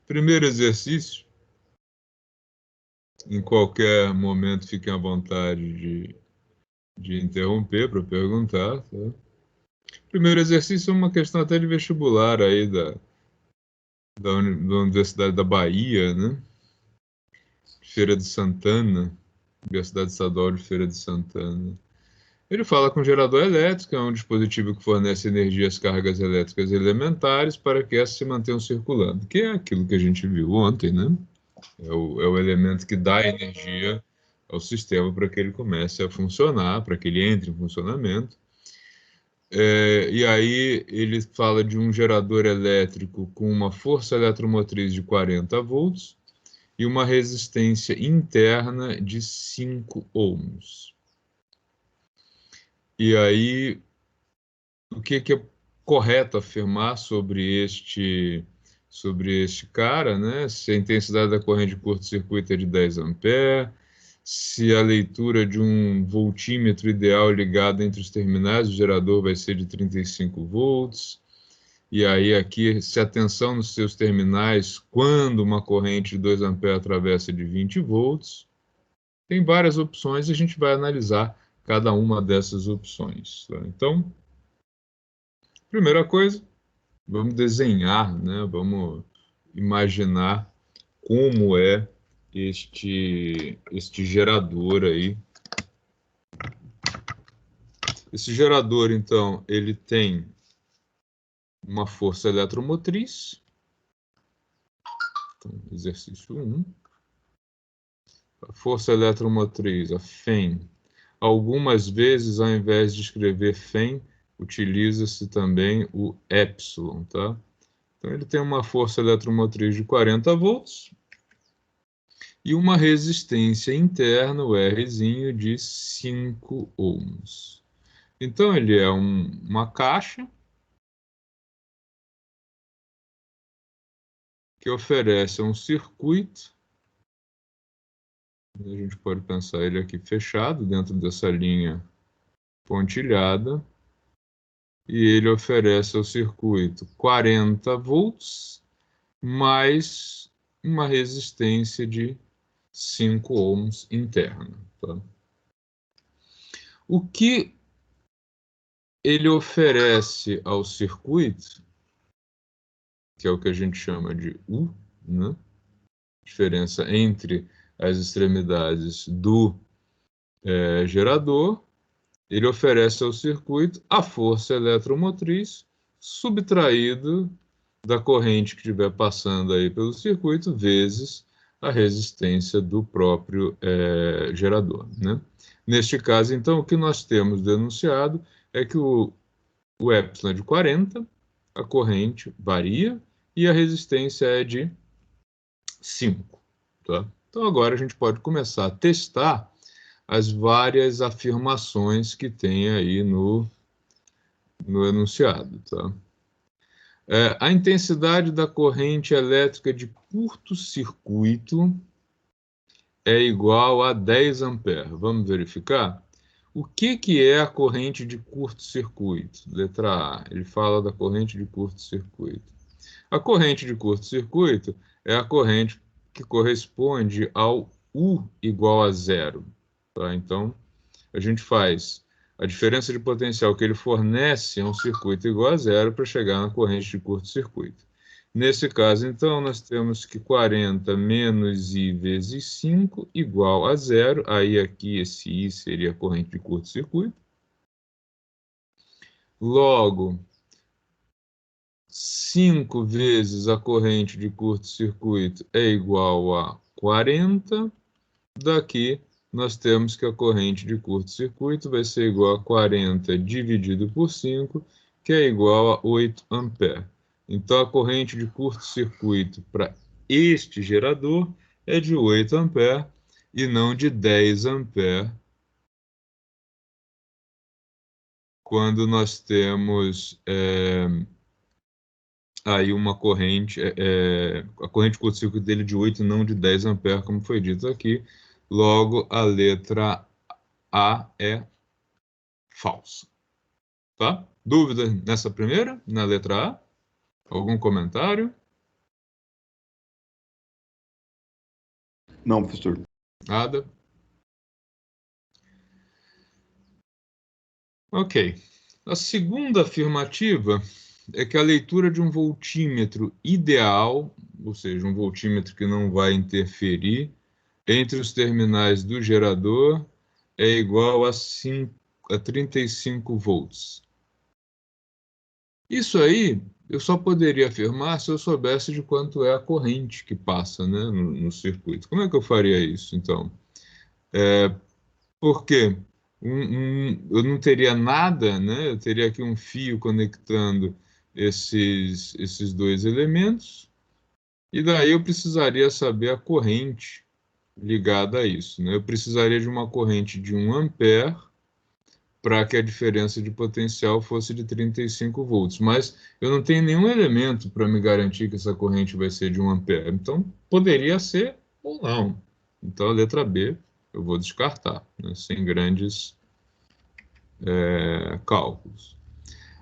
Primeiro exercício, em qualquer momento fiquem à vontade de interromper para perguntar. Tá? Primeiro exercício é uma questão até de vestibular aí da Universidade da Bahia, né? Feira de Santana, Universidade Estadual de Feira de Santana. Ele fala com gerador elétrico, é um dispositivo que fornece energia às cargas elétricas elementares para que essas se mantenham circulando, que é aquilo que a gente viu ontem, né? É o elemento que dá energia ao sistema para que ele comece a funcionar, para que ele entre em funcionamento. E aí ele fala de um gerador elétrico com uma força eletromotriz de 40 volts e uma resistência interna de 5 ohms. E aí, o que é correto afirmar sobre este cara, né? Se a intensidade da corrente de curto-circuito é de 10 ampere, se a leitura de um voltímetro ideal ligado entre os terminais do gerador vai ser de 35 volts, e aí aqui, se a tensão nos seus terminais, quando uma corrente de 2 ampere atravessa de 20 volts, tem várias opções e a gente vai analisar cada uma dessas opções. Tá? Então, primeira coisa, vamos desenhar, né? Vamos imaginar como é este gerador aí. Esse gerador, então, ele tem uma força eletromotriz. Então, exercício 1. A força eletromotriz, a FEM. Algumas vezes, ao invés de escrever FEM, utiliza-se também o epsilon, tá? Então, ele tem uma força eletromotriz de 40 volts e uma resistência interna, o Rzinho, de 5 ohms. Então, ele é uma caixa que oferece um circuito. A gente pode pensar ele aqui fechado, dentro dessa linha pontilhada. E ele oferece ao circuito 40 volts mais uma resistência de 5 ohms interna. Tá? O que ele oferece ao circuito, que é o que a gente chama de U, né? Diferença entre as extremidades do gerador, ele oferece ao circuito a força eletromotriz subtraído da corrente que estiver passando aí pelo circuito, vezes a resistência do próprio gerador, né? Neste caso, então, o que nós temos denunciado é que o epsilon é de 40, a corrente varia e a resistência é de 5. Tá? Então, agora a gente pode começar a testar as várias afirmações que tem aí no enunciado. Tá? A intensidade da corrente elétrica de curto-circuito é igual a 10 amperes. Vamos verificar? O que é a corrente de curto-circuito? Letra A, ele fala da corrente de curto-circuito. A corrente de curto-circuito é a corrente que corresponde ao U igual a zero. Tá? Então, a gente faz a diferença de potencial que ele fornece a um circuito igual a zero para chegar na corrente de curto-circuito. Nesse caso, então, nós temos que 40 menos I vezes 5 igual a zero. Aí aqui esse I seria a corrente de curto-circuito. Logo, 5 vezes a corrente de curto-circuito é igual a 40. Daqui, nós temos que a corrente de curto-circuito vai ser igual a 40 dividido por 5, que é igual a 8 amperes. Então, a corrente de curto-circuito para este gerador é de 8 amperes e não de 10 amperes, quando nós temos aí uma corrente, a corrente de curto-circuito dele é de 8 e não de 10 amperes, como foi dito aqui. Logo, a letra A é falsa. Tá? Dúvida nessa primeira, na letra A? Algum comentário? Não, professor. Nada? Ok. A segunda afirmativa é que a leitura de um voltímetro ideal, ou seja, um voltímetro que não vai interferir entre os terminais do gerador, é igual a 35 volts. Isso aí eu só poderia afirmar se eu soubesse de quanto é a corrente que passa, né, no circuito. Como é que eu faria isso, então? Porque eu não teria nada, né? Eu teria aqui um fio conectando esses dois elementos, e daí eu precisaria saber a corrente ligada a isso, né? Eu precisaria de uma corrente de 1 ampere para que a diferença de potencial fosse de 35 volts, mas eu não tenho nenhum elemento para me garantir que essa corrente vai ser de 1 ampere, então poderia ser ou não. Então a letra B eu vou descartar, né? Sem grandes cálculos.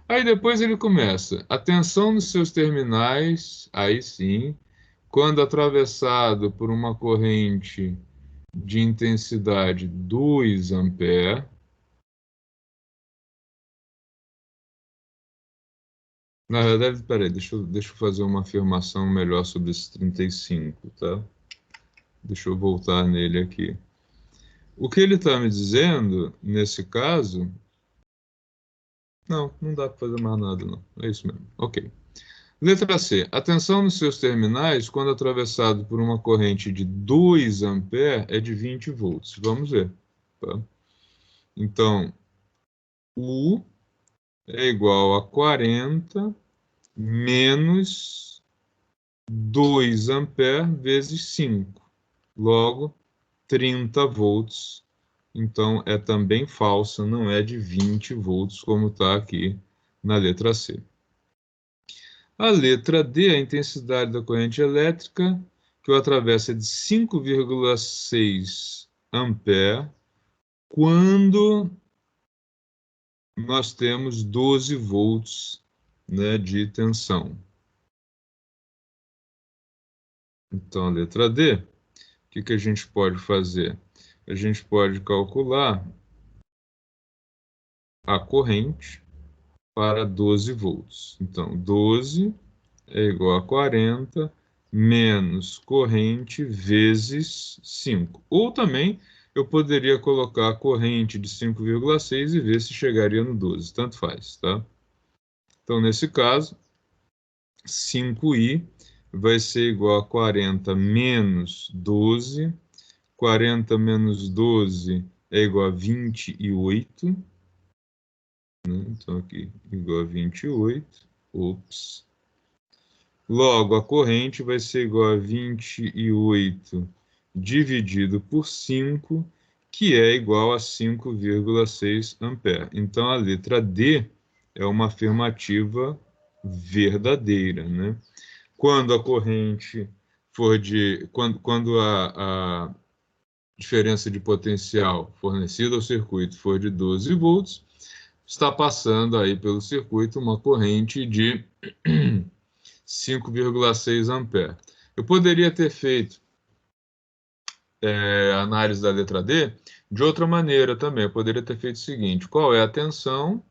Aí depois ele começa, atenção nos seus terminais, aí sim, quando atravessado por uma corrente de intensidade 2 ampere. Na verdade, peraí, deixa eu fazer uma afirmação melhor sobre esse 35, tá? Deixa eu voltar nele aqui. O que ele está me dizendo, nesse caso... Não dá para fazer mais nada, não. É isso mesmo. Ok. Letra C. Atenção nos seus terminais quando atravessado por uma corrente de 2 ampere é de 20 volts. Vamos ver. Tá? Então, U é igual a 40 menos 2 ampere vezes 5. Logo, 30 volts. Então, é também falsa, não é de 20 volts, como está aqui na letra C. A letra D, a intensidade da corrente elétrica, que o atravessa é de 5,6 ampere, quando nós temos 12 volts, né, de tensão. Então, a letra D, o que a gente pode fazer? A gente pode calcular a corrente para 12 volts. Então, 12 é igual a 40 menos corrente vezes 5. Ou também eu poderia colocar a corrente de 5,6 e ver se chegaria no 12. Tanto faz, tá? Então, nesse caso, 5i vai ser igual a 40 menos 12. 40 menos 12 é igual a 28. Né? Então, aqui, igual a 28. Ops. Logo, a corrente vai ser igual a 28 dividido por 5, que é igual a 5,6 ampere. Então, a letra D é uma afirmativa verdadeira, né? Quando a corrente for de... Quando a diferença de potencial fornecida ao circuito for de 12 volts, está passando aí pelo circuito uma corrente de 5,6 ampere. Eu poderia ter feito a análise da letra D de outra maneira também. Eu poderia ter feito o seguinte: qual é a tensão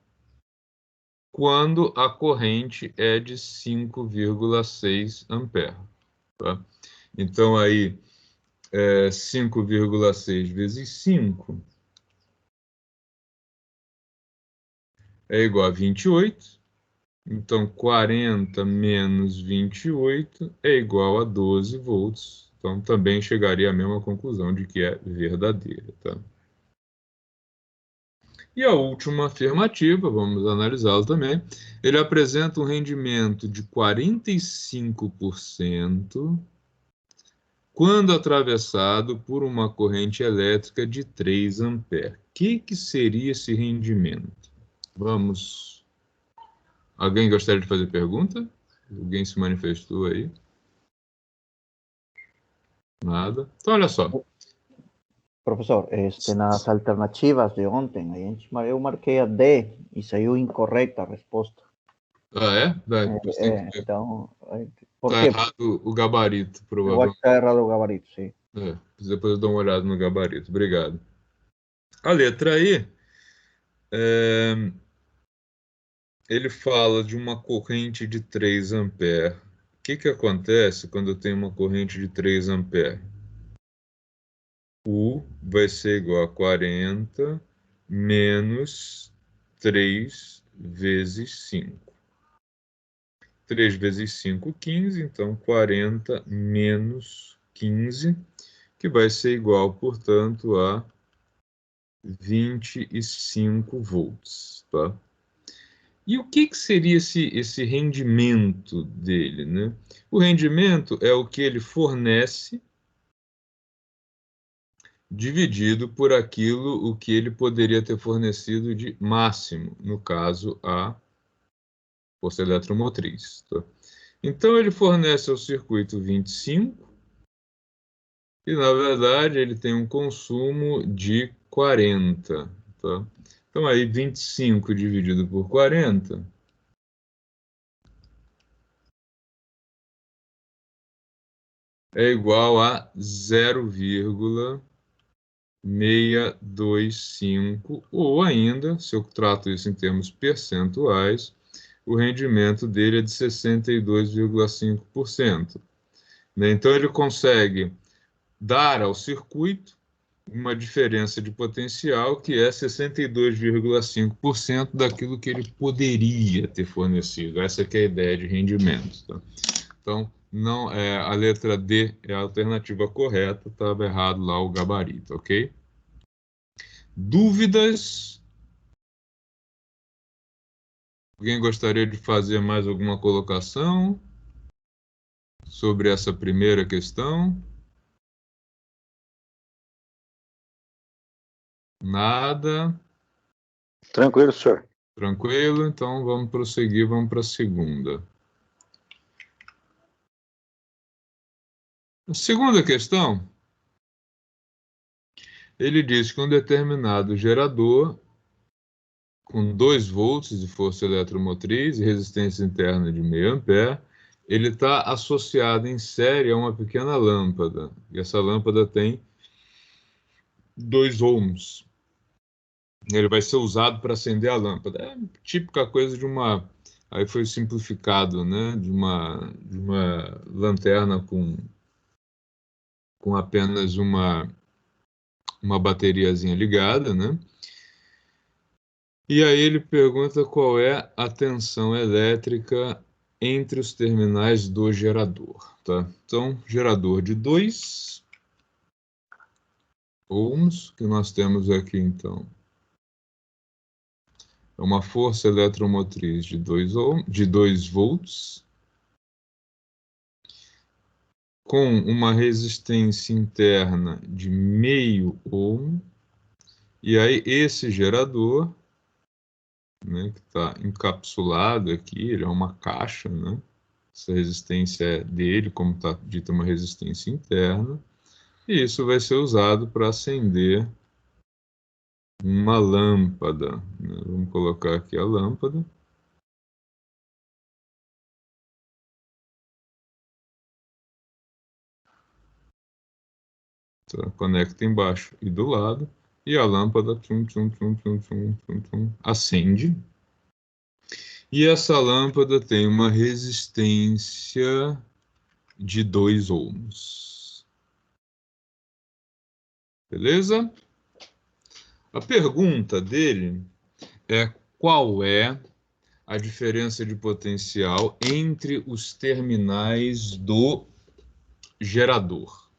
quando a corrente é de 5,6 ampere? Tá? Então, aí, 5,6 vezes 5 é igual a 28. Então, 40 menos 28 é igual a 12 volts. Então, também chegaria à mesma conclusão de que é verdadeira. Tá? E a última afirmativa, vamos analisá-la também, ele apresenta um rendimento de 45% quando atravessado por uma corrente elétrica de 3 amperes. O que seria esse rendimento? Vamos... Alguém gostaria de fazer pergunta? Alguém se manifestou aí? Nada. Então, olha só. Professor, nas alternativas de ontem, eu marquei a D e saiu incorreta a resposta. Ah, é? Então, por tá quê? errado o gabarito, Eu acho que provavelmente. está errado o gabarito, sim. Depois eu dou uma olhada no gabarito. Obrigado. A letra I, ele fala de uma corrente de 3 amperes. O que acontece quando eu tenho uma corrente de 3 amperes? U vai ser igual a 40 menos 3 vezes 5. 3 vezes 5, 15. Então, 40 menos 15, que vai ser igual, portanto, a 25 volts, tá? E o que seria esse rendimento dele, né? O rendimento é o que ele fornece dividido por aquilo o que ele poderia ter fornecido de máximo, no caso, a força eletromotriz, tá? Então, ele fornece ao circuito 25 e, na verdade, ele tem um consumo de 40, tá? Então, aí, 25 dividido por 40 é igual a 0,625, ou ainda, se eu trato isso em termos percentuais, o rendimento dele é de 62,5%. Então, ele consegue dar ao circuito uma diferença de potencial que é 62,5% daquilo que ele poderia ter fornecido. Essa que é a ideia de rendimento. Tá? Então, não a letra D é a alternativa correta, estava errado lá o gabarito, ok? Dúvidas? Alguém gostaria de fazer mais alguma colocação sobre essa primeira questão? Nada? Tranquilo, senhor. Tranquilo? Então vamos prosseguir, vamos para a segunda. A segunda questão, ele diz que um determinado gerador com 2 volts de força eletromotriz e resistência interna de meio ampere, ele está associado em série a uma pequena lâmpada. E essa lâmpada tem 2 ohms. Ele vai ser usado para acender a lâmpada. É típica coisa de uma... Aí foi simplificado, né? De uma lanterna com apenas uma bateriazinha ligada, né? E aí ele pergunta qual é a tensão elétrica entre os terminais do gerador, tá? Então, gerador de 2 ohms, que nós temos aqui, então, é uma força eletromotriz de 2 volts, com uma resistência interna de meio ohm, e aí esse gerador, né, que está encapsulado aqui, ele é uma caixa, né? Essa resistência é dele, como está dita, uma resistência interna, e isso vai ser usado para acender uma lâmpada, né? Vamos colocar aqui a lâmpada. Tá, conecta embaixo e do lado, e a lâmpada acende. E essa lâmpada tem uma resistência de 2 ohms. Beleza? A pergunta dele é qual é a diferença de potencial entre os terminais do gerador,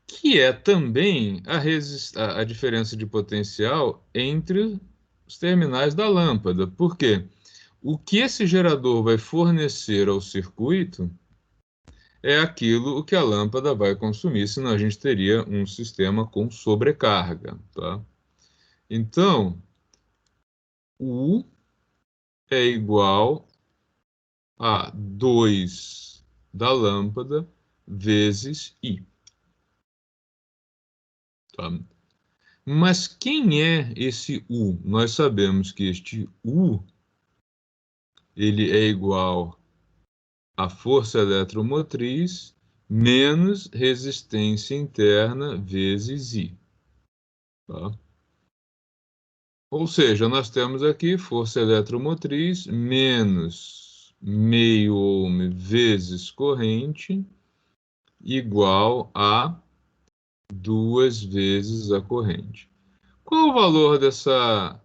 que é também a diferença de potencial entre os terminais da lâmpada. Por quê? O que esse gerador vai fornecer ao circuito é aquilo que a lâmpada vai consumir, senão a gente teria um sistema com sobrecarga, tá? Então, U é igual a 2 da lâmpada vezes I. Tá? Mas quem é esse U? Nós sabemos que este U ele é igual à força eletromotriz menos resistência interna vezes I. Tá? Ou seja, nós temos aqui força eletromotriz menos meio ohm vezes corrente igual a 2 vezes a corrente. Qual o valor dessa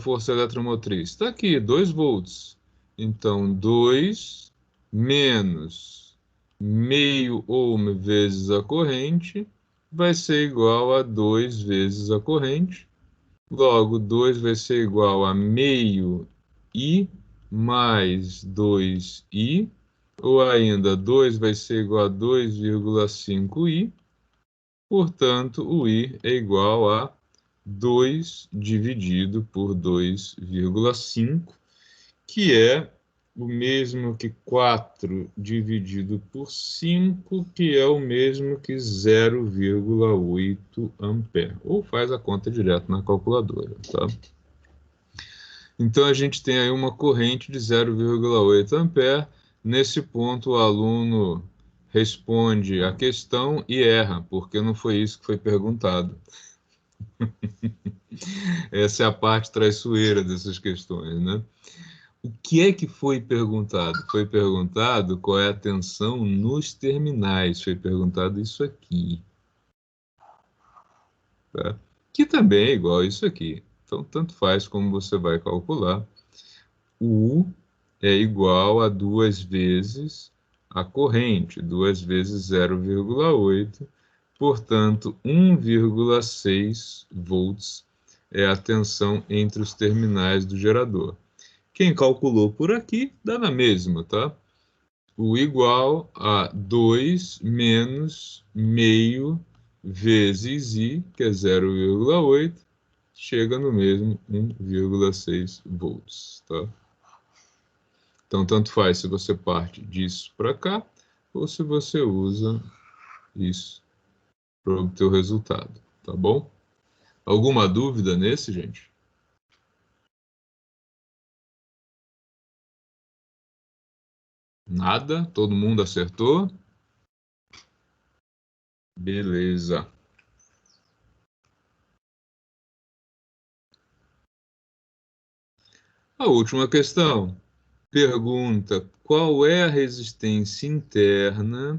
força eletromotriz? Está aqui, 2 volts. Então, 2 menos meio ohm vezes a corrente vai ser igual a 2 vezes a corrente. Logo, 2 vai ser igual a meio I mais 2I, ou ainda 2 vai ser igual a 2,5I. Portanto, o I é igual a 2 dividido por 2,5, que é o mesmo que 4 dividido por 5, que é o mesmo que 0,8 ampere. Ou faz a conta direto na calculadora, tá? Então, a gente tem aí uma corrente de 0,8 ampere. Nesse ponto, o aluno responde a questão e erra, porque não foi isso que foi perguntado. Essa é a parte traiçoeira dessas questões, né? O que é que foi perguntado? Foi perguntado qual é a tensão nos terminais. Foi perguntado isso aqui. Tá? Que também é igual a isso aqui. Então, tanto faz como você vai calcular. U é igual a 2 vezes a corrente, 2 vezes 0,8. Portanto, 1,6 volts é a tensão entre os terminais do gerador. Quem calculou por aqui, dá na mesma, tá? O igual a 2 menos meio vezes I, que é 0,8, chega no mesmo 1,6 volts, tá? Então, tanto faz se você parte disso para cá, ou se você usa isso para obter o resultado, tá bom? Alguma dúvida nesse, gente? Nada? Todo mundo acertou? Beleza. A última questão. Pergunta: qual é a resistência interna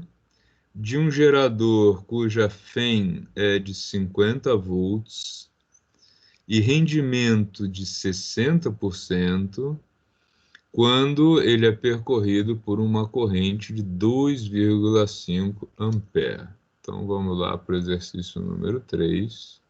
de um gerador cuja FEM é de 50 volts e rendimento de 60% quando ele é percorrido por uma corrente de 2,5 ampere? Então vamos lá para o exercício número 3.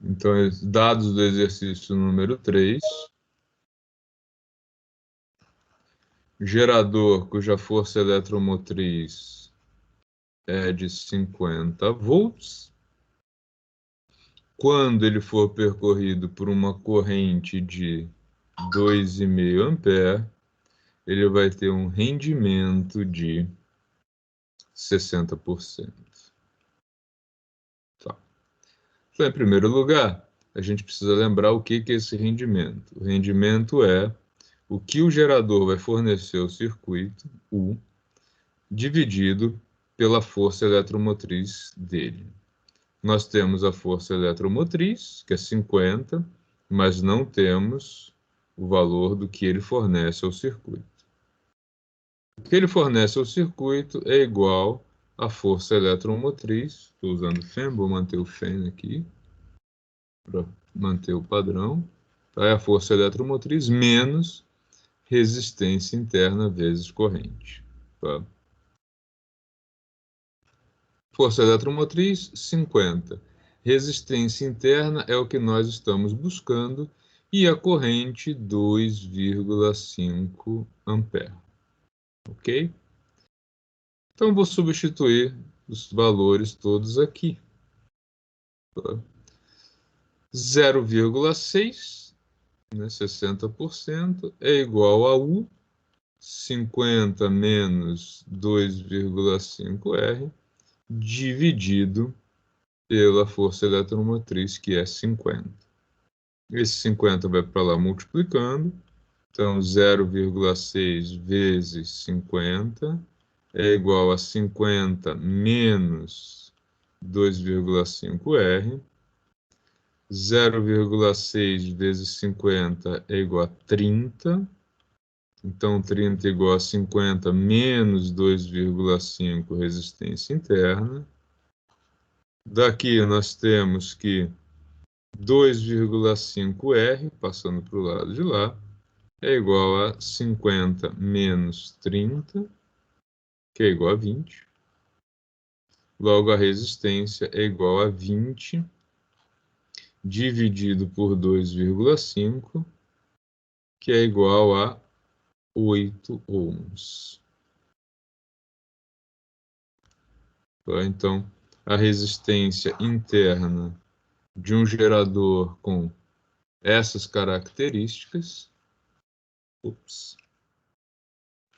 Então, dados do exercício número 3. Gerador cuja força eletromotriz é de 50 volts. Quando ele for percorrido por uma corrente de 2,5 ampere, ele vai ter um rendimento de 60%. Tá. Então, em primeiro lugar, a gente precisa lembrar o que é esse rendimento. O rendimento é o que o gerador vai fornecer ao circuito, U, dividido pela força eletromotriz dele. Nós temos a força eletromotriz, que é 50, mas não temos o valor do que ele fornece ao circuito. O que ele fornece ao circuito é igual à força eletromotriz. Estou usando FEM, vou manter o FEM aqui para manter o padrão. É a força eletromotriz menos resistência interna vezes corrente. Tá? Força eletromotriz, 50. Resistência interna é o que nós estamos buscando e a corrente, 2,5 ampere. Ok? Então, vou substituir os valores todos aqui. 0,6, né, 60%, é igual a U, 50 menos 2,5R dividido pela força eletromotriz, que é 50. Esse 50 vai para lá multiplicando, então 0,6 vezes 50 é igual a 50 menos 2,5R. 0,6 vezes 50 é igual a 30. Então, 30 é igual a 50 menos 2,5 resistência interna. Daqui nós temos que 2,5R, passando para o lado de lá, é igual a 50 menos 30, que é igual a 20. Logo, a resistência é igual a 20 dividido por 2,5, que é igual a 8 ohms. Então, a resistência interna de um gerador com essas características,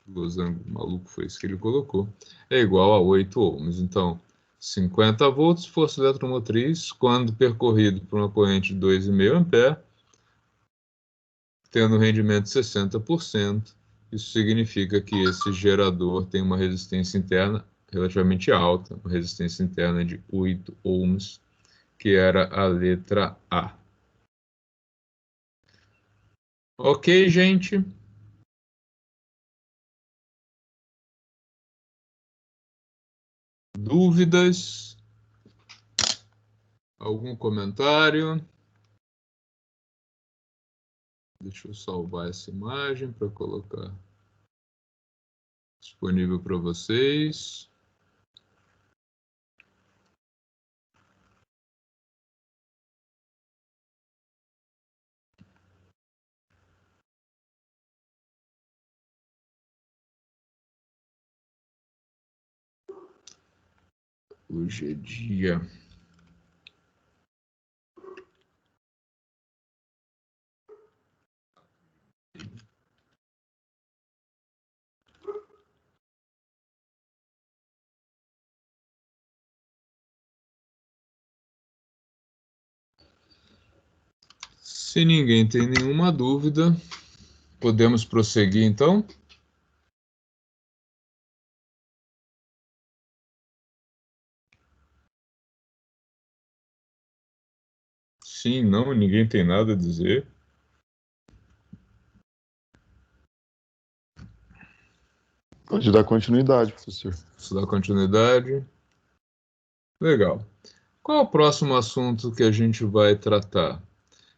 losango maluco foi isso que ele colocou, é igual a 8 ohms. Então, 50 volts, força eletromotriz, quando percorrido por uma corrente de 2,5 ampere, tendo rendimento de 60%, isso significa que esse gerador tem uma resistência interna relativamente alta, uma resistência interna de 8 ohms, que era a letra A. Ok, gente? Dúvidas? Algum comentário? Deixa eu salvar essa imagem para colocar disponível para vocês. Hoje é dia. Se ninguém tem nenhuma dúvida, podemos prosseguir então? Sim, não, ninguém tem nada a dizer. Pode dar continuidade, professor. Isso dá continuidade. Legal. Qual é o próximo assunto que a gente vai tratar?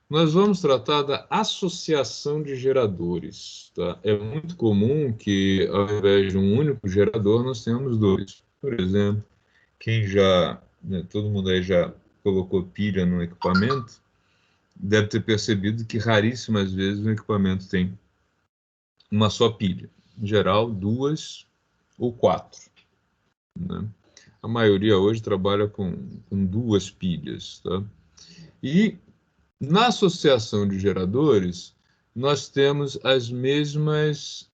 Nós vamos tratar da associação de geradores. Tá? É muito comum que, ao invés de um único gerador, nós tenhamos dois. Por exemplo, quem já, todo mundo aí já colocou pilha no equipamento, deve ter percebido que raríssimas vezes o equipamento tem uma só pilha. Em geral, duas ou quatro. Né? A maioria hoje trabalha com duas pilhas. Tá? E na associação de geradores, nós temos as mesmas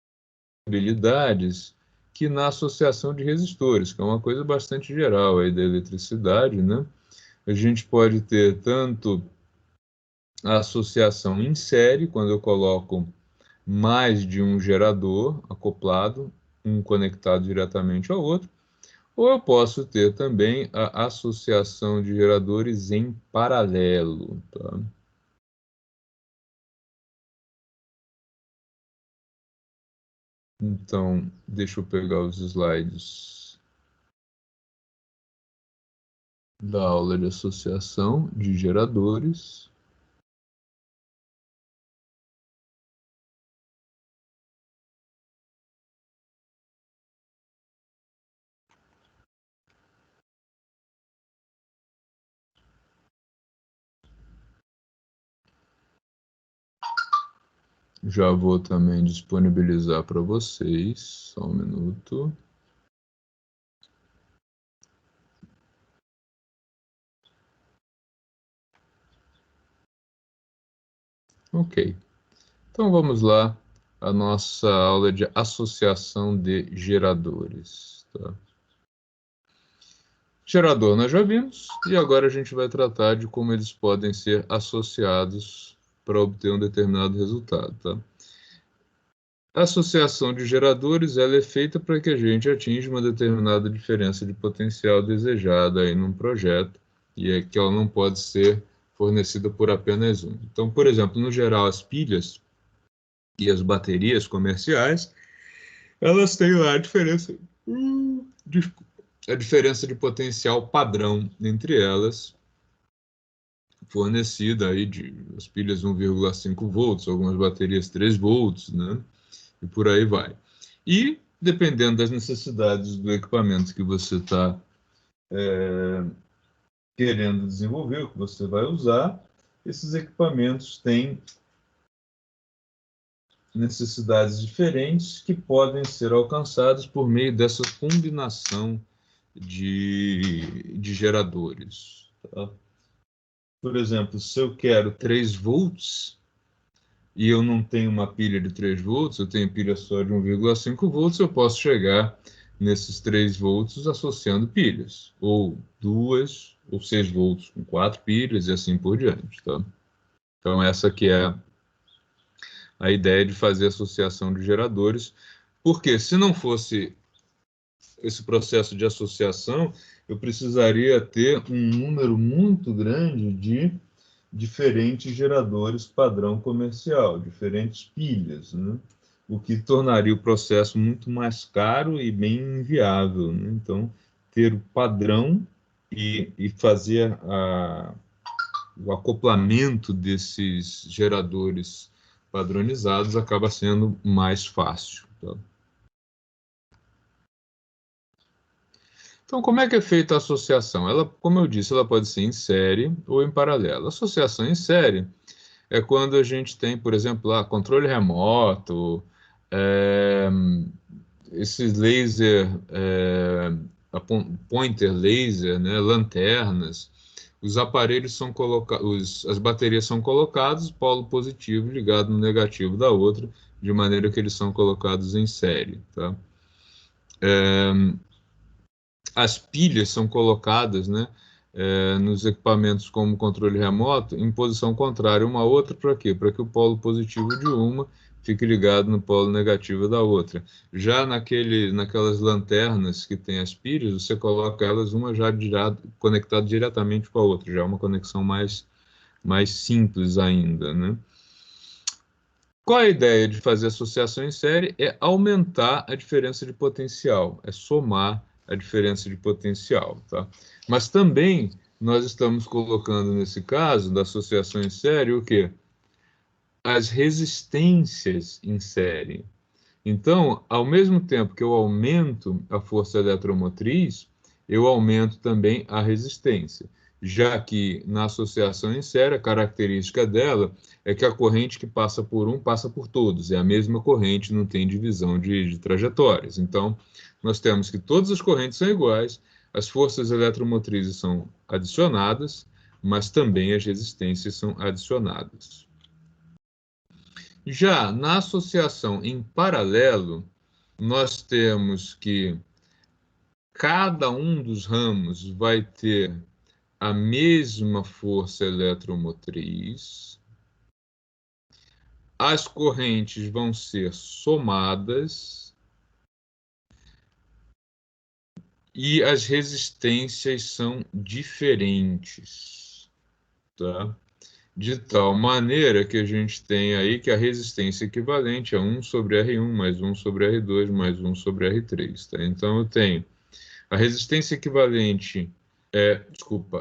habilidades que na associação de resistores, que é uma coisa bastante geral aí da eletricidade, né? A gente pode ter tanto a associação em série, quando eu coloco mais de um gerador acoplado, um conectado diretamente ao outro, ou eu posso ter também a associação de geradores em paralelo. Tá? Então, deixa eu pegar os slides da aula de associação de geradores. Já vou também disponibilizar para vocês, só um minuto. Ok, então vamos lá a nossa aula de associação de geradores. Tá? Gerador nós já vimos, e agora a gente vai tratar de como eles podem ser associados para obter um determinado resultado. Tá? A associação de geradores ela é feita para que a gente atinja uma determinada diferença de potencial desejada aí num projeto, e é que ela não pode ser fornecida por apenas um. Então, por exemplo, no geral, as pilhas e as baterias comerciais, elas têm lá a diferença de potencial padrão entre elas, fornecida aí de as pilhas 1,5 volts, algumas baterias 3 volts, né? E por aí vai. E, dependendo das necessidades do equipamento que você está querendo desenvolver, o que você vai usar, esses equipamentos têm necessidades diferentes que podem ser alcançadas por meio dessa combinação de geradores. Tá? Por exemplo, se eu quero 3 volts e eu não tenho uma pilha de 3 volts, eu tenho pilha só de 1,5 volts, eu posso chegar nesses 3 volts associando pilhas, ou 2 ou 6 volts com 4 pilhas e assim por diante. Tá? Então essa que é a ideia de fazer associação de geradores, porque se não fosse esse processo de associação, eu precisaria ter um número muito grande de diferentes geradores padrão comercial, diferentes pilhas, né? O que tornaria o processo muito mais caro e bem inviável. Né? Então, ter o padrão e fazer o acoplamento desses geradores padronizados acaba sendo mais fácil. Tá? Então, como é que é feita a associação? Ela, como eu disse, ela pode ser em série ou em paralelo. A associação em série é quando a gente tem, por exemplo, lá, controle remoto, esses laser, pointer laser, né, lanternas, os aparelhos são colocados, as baterias são colocadas, polo positivo ligado no negativo da outra, de maneira que eles são colocados em série. Tá? As pilhas são colocadas, né, nos equipamentos como controle remoto em posição contrária uma à outra, para quê? Para que o polo positivo de uma fique ligado no polo negativo da outra. Já naquelas lanternas que tem as pilhas, você coloca elas uma já conectada diretamente com a outra, já é uma conexão mais simples ainda, né? Qual a ideia de fazer associação em série? É aumentar a diferença de potencial, é somar a diferença de potencial. Tá? Mas também nós estamos colocando nesse caso da associação em série o quê? As resistências em série. Então, ao mesmo tempo que eu aumento a força eletromotriz, eu aumento também a resistência, já que na associação em série, a característica dela é que a corrente que passa por um passa por todos, é a mesma corrente, não tem divisão de trajetórias. Então, nós temos que todas as correntes são iguais, as forças eletromotrizes são adicionadas, mas também as resistências são adicionadas. Já na associação em paralelo, nós temos que cada um dos ramos vai ter a mesma força eletromotriz, as correntes vão ser somadas e as resistências são diferentes, tá? De tal maneira que a gente tem aí que a resistência equivalente é 1 sobre R1 mais 1 sobre R2 mais 1 sobre R3, tá? Então eu tenho a resistência equivalente,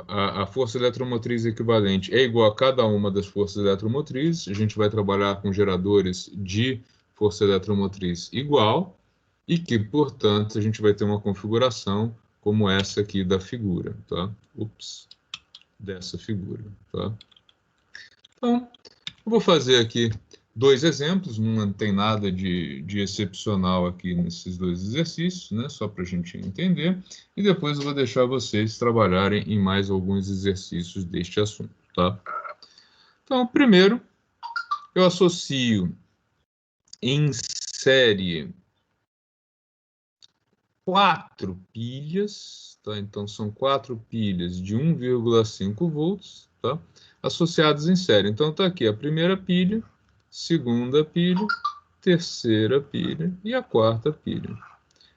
a força eletromotriz equivalente é igual a cada uma das forças eletromotrizes. A gente vai trabalhar com geradores de força eletromotriz igual e que, portanto, a gente vai ter uma configuração como essa aqui da figura, tá? Dessa figura, tá? Então, eu vou fazer aqui 2 exemplos, não tem nada de excepcional aqui nesses 2 exercícios, né? Só para a gente entender, e depois eu vou deixar vocês trabalharem em mais alguns exercícios deste assunto, tá? Então, primeiro, eu associo em série 4 pilhas, tá? Então são 4 pilhas de 1,5 volts, tá? Associadas em série. Então está aqui a primeira pilha, segunda pilha, terceira pilha e a quarta pilha.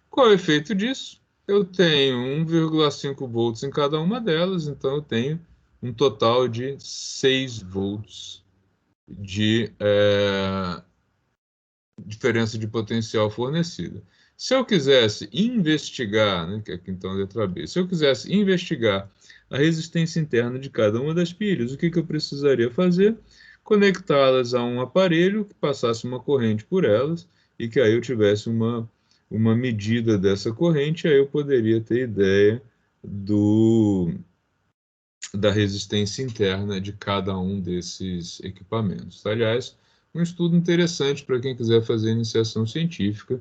Qual é o efeito disso? Eu tenho 1,5 volts em cada uma delas, então eu tenho um total de 6 volts de diferença de potencial fornecida. Se eu quisesse investigar, né, que aqui então a letra B, se eu quisesse investigar a resistência interna de cada uma das pilhas, o que eu precisaria fazer? Conectá-las a um aparelho que passasse uma corrente por elas e que aí eu tivesse uma medida dessa corrente, aí eu poderia ter ideia da resistência interna de cada um desses equipamentos. Aliás, um estudo interessante para quem quiser fazer iniciação científica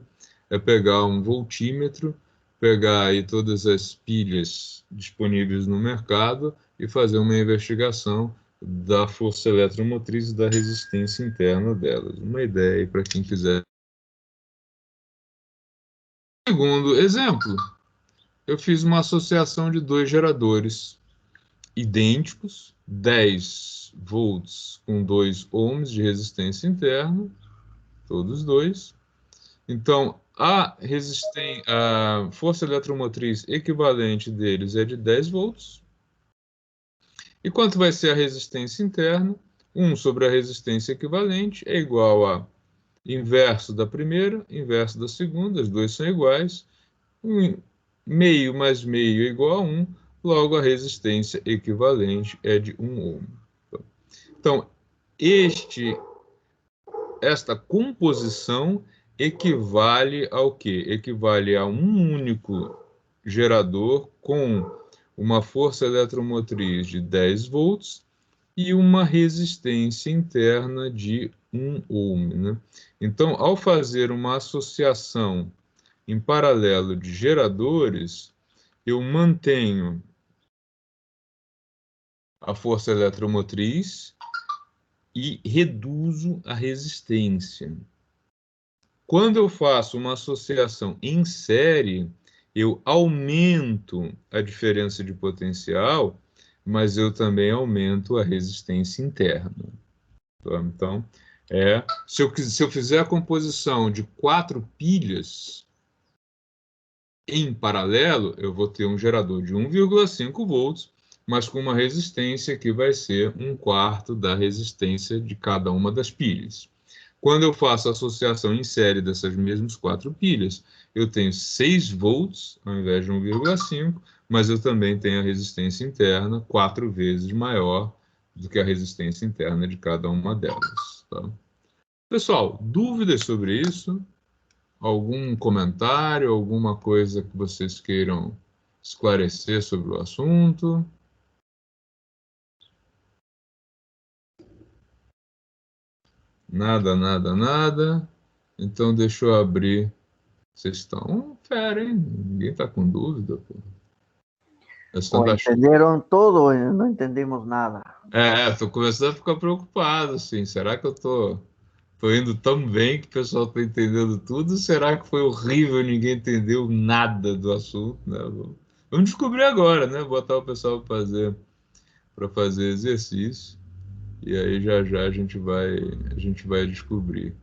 é pegar um voltímetro, pegar aí todas as pilhas disponíveis no mercado e fazer uma investigação da força eletromotriz e da resistência interna delas. Uma ideia aí para quem quiser. Segundo exemplo, eu fiz uma associação de 2 geradores idênticos, 10 volts com 2 ohms de resistência interna, todos dois. Então, a força eletromotriz equivalente deles é de 10 volts. E quanto vai ser a resistência interna? 1 sobre a resistência equivalente é igual a inverso da primeira, inverso da segunda, as duas são iguais. Meio mais meio é igual a 1, logo a resistência equivalente é de 1 ohm. Então, esta composição equivale ao quê? Equivale a um único gerador com uma força eletromotriz de 10 volts e uma resistência interna de 1 ohm, né? Então, ao fazer uma associação em paralelo de geradores, eu mantenho a força eletromotriz e reduzo a resistência. Quando eu faço uma associação em série, eu aumento a diferença de potencial, mas eu também aumento a resistência interna. Então, se eu fizer a composição de 4 pilhas em paralelo, eu vou ter um gerador de 1,5 volts, mas com uma resistência que vai ser 1/4 da resistência de cada uma das pilhas. Quando eu faço a associação em série dessas mesmas 4 pilhas, eu tenho 6 volts ao invés de 1,5, mas eu também tenho a resistência interna 4 vezes maior do que a resistência interna de cada uma delas. Tá? Pessoal, dúvidas sobre isso? Algum comentário, alguma coisa que vocês queiram esclarecer sobre o assunto? Nada, nada, nada. Então, deixa eu abrir. Vocês estão fera, hein? Ninguém está com dúvida, pô. Entenderam tudo, não entendemos nada. Estou começando a ficar preocupado, assim. Será que eu tô indo tão bem que o pessoal está entendendo tudo? Será que foi horrível, ninguém entendeu nada do assunto? Né? Vamos descobrir agora, né? Botar o pessoal para fazer exercício. E aí já a gente vai descobrir.